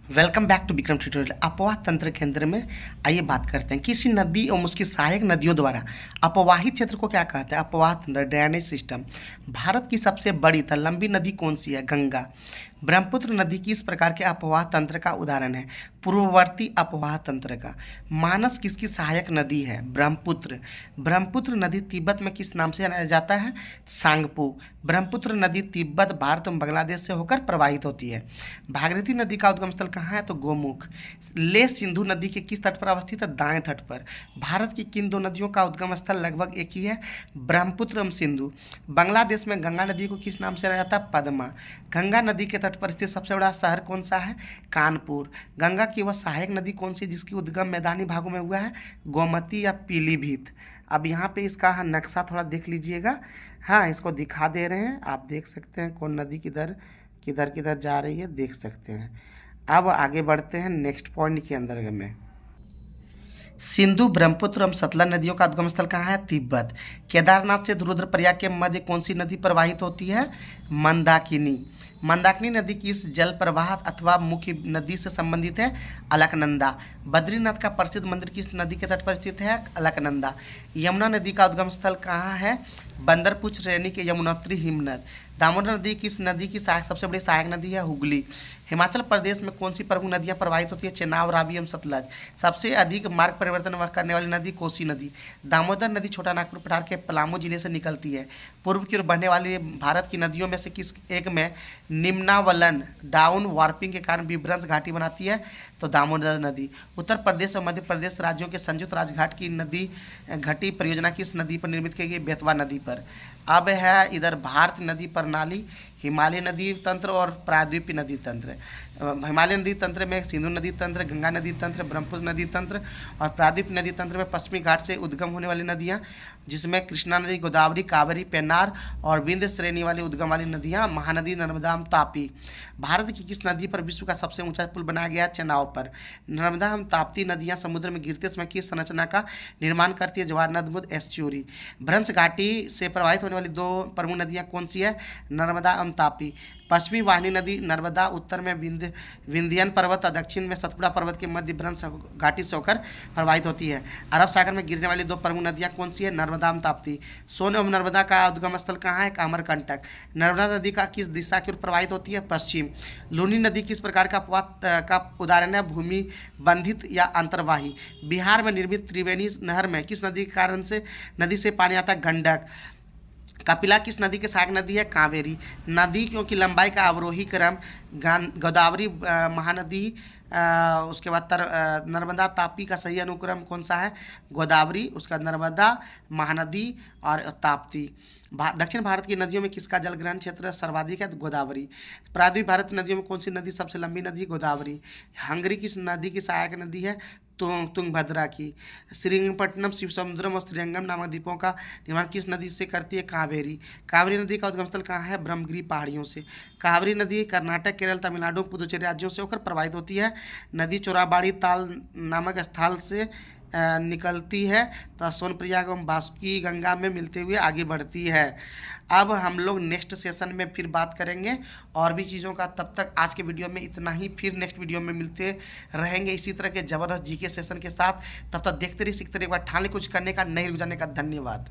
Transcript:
Welcome back to Vikram tutorial. अपवाह तंत्र के अंदर में आइए बात करते हैं किसी नदी और उसकी सहायक नदियों द्वारा अपवाहित क्षेत्र को क्या कहते हैं। अपवाह तंत्र, ड्रेनेज सिस्टम। भारत की सबसे बड़ी तथा लंबी नदी कौन सी है? गंगा। ब्रह्मपुत्र नदी किस प्रकार के अपवाह तंत्र का उदाहरण है? पूर्ववर्ती अपवाह तंत्र का। मानस किसकी सहायक नदी है? ब्रह्मपुत्र। ब्रह्मपुत्र नदी तिब्बत में किस नाम से जाना जाता है? सांगपो। ब्रह्मपुत्र नदी तिब्बत, भारत और बांग्लादेश से होकर प्रवाहित होती है। भागीरथी नदी का उद्गम स्थल कहाँ है? तो गोमुख। ले सिंधु नदी के किस तट पर अवस्थित है? दाएं तट पर। भारत की किन दो नदियों का उद्गम स्थल लगभग एक ही है? ब्रह्मपुत्र एवं सिंधु। बांग्लादेश में गंगा नदी को किस नाम से जाना जाता है? पद्मा। गंगा नदी के तट पर स्थित सबसे बड़ा शहर कौन सा है? कानपुर। गंगा की वह सहायक नदी कौन सी जिसकी उद्गम मैदानी भागों में हुआ है? गोमती या पीलीभीत। अब यहाँ पे इसका नक्शा थोड़ा देख लीजिएगा। हाँ, इसको दिखा दे रहे हैं, आप देख सकते हैं कौन नदी किधर किधर किधर जा रही है, देख सकते हैं। अब आगे बढ़ते हैं नेक्स्ट पॉइंट के अंदर में। सिंधु, ब्रह्मपुत्र एवं सतलज नदियों का उद्गम स्थल कहाँ है? तिब्बत। केदारनाथ से रुद्रप्रयाग के मध्य कौन सी नदी प्रवाहित होती है? मंदाकिनी। मंदाकिनी नदी किस जल प्रवाह अथवा मुख्य नदी से संबंधित है? अलकनंदा। बद्रीनाथ का प्रसिद्ध मंदिर किस नदी के तट पर स्थित है? अलकनंदा। यमुना नदी का उद्गम स्थल कहाँ है? बंदरपुर श्रेणी के यमुनोत्री हिमनद। दामोदर नदी किस नदी की सबसे बड़ी सहायक नदी है? हुगली। हिमाचल प्रदेश में कौन सी प्रमुख नदियां प्रवाहित होती है? चेनाब, रावी एवं सतलज। सबसे अधिक मार्ग परिवर्तन करने वाली नदी कोसी नदी। दामोदर नदी छोटा नागपुर पठार के पलामू जिले से निकलती है। पूर्व की ओर बढ़ने वाली भारत की नदियों में से किस एक में निम्नावलन डाउन वार्पिंग के कारण विभ्रंश घाटी बनाती है? तो दामोदर नदी। उत्तर प्रदेश और मध्य प्रदेश राज्यों के संयुक्त राजघाट की नदी घटी परियोजना किस नदी पर निर्मित की गई? बेतवा नदी पर। अब है इधर भारत नदी प्रणाली, हिमालय नदी तंत्र और प्रायद्वीपीय नदी तंत्र। हिमालय नदी तंत्र में सिंधु नदी तंत्र, गंगा नदी तंत्र, ब्रह्मपुत्र नदी तंत्र और प्रायद्वीपीय नदी तंत्र में पश्चिमी घाट से उद्गम होने वाली नदियाँ, जिसमें कृष्णा नदी, गोदावरी, कावेरी, पेन्नार और विंध्य श्रेणी वाली उद्गम वाली नदियाँ, महानदी, नर्मदा, तापी। भारत की किस नदी पर विश्व का सबसे ऊंचा पुल बनाया गया है? चेनाब पर। नर्मदा एवं ताप्ती नदियाँ समुद्र में गिरते समय किस संरचना का निर्माण करती है? जवाहर नदबुद एस्चुरी। भ्रंश घाटी से प्रवाहित होने वाली दो प्रमुख नदियाँ कौन सी है? नर्मदा एवं तापी। पश्चिमी वाहिनी नदी नर्मदा उत्तर में विंध्यन पर्वत और दक्षिण में सतपुड़ा पर्वत के मध्य भ्रंश घाटी से होकर प्रवाहित होती है। अरब सागर में गिरने वाली दो प्रमुख नदियाँ कौन सी है? नर्मदा एवं ताप्ती। सोन एवं नर्मदा का उद्गम स्थल कहाँ है? अमरकंटक। नर्मदा नदी का किस दिशा की ओर प्रवाहित होती है? पश्चिम। लूनी नदी किस प्रकार का अपवाह का उदाहरण है? भूमि बंधित या अंतर्वाही। बिहार में निर्मित त्रिवेणी नहर में किस नदी के कारण से नदी से पानी आता है? गंडक। कपिला किस नदी की सहायक नदी है? कावेरी। नदी क्योंकि लंबाई का अवरोही क्रम गोदावरी, महानदी, उसके बाद नर्मदा, ताप्ती का सही अनुक्रम कौन सा है? गोदावरी, उसका नर्मदा, महानदी और ताप्ती। दक्षिण भारत की नदियों में किसका जलग्रहण क्षेत्र सर्वाधिक है? गोदावरी। प्रायद्वीप भारत की नदियों में कौन सी नदी सबसे लंबी नदी? गोदावरी। हंगरी किस नदी की सहायक नदी है? तुंगभद्रा की। श्रीरंगपट्टनम, शिवसमुद्रम और श्रीरंगम नामक द्वीपों का निर्माण किस नदी से करती है? कावेरी। कावेरी नदी का उद्गम स्थल कहाँ है? ब्रह्मगिरी पहाड़ियों से। कावेरी नदी कर्नाटक, केरल, तमिलनाडु, पुदुचेरी राज्यों से होकर प्रवाहित होती है। नदी चोराबाड़ी ताल नामक स्थल से निकलती है तो सोनप्रयाग एवं बासुकी गंगा में मिलते हुए आगे बढ़ती है। अब हम लोग नेक्स्ट सेशन में फिर बात करेंगे और भी चीज़ों का। तब तक आज के वीडियो में इतना ही, फिर नेक्स्ट वीडियो में मिलते रहेंगे इसी तरह के ज़बरदस्त जीके सेशन के साथ। तब तक देखते रहिए, सीखते रहिए, एक बार ठान ले कुछ करने का, नहीं रुक जाने का। धन्यवाद।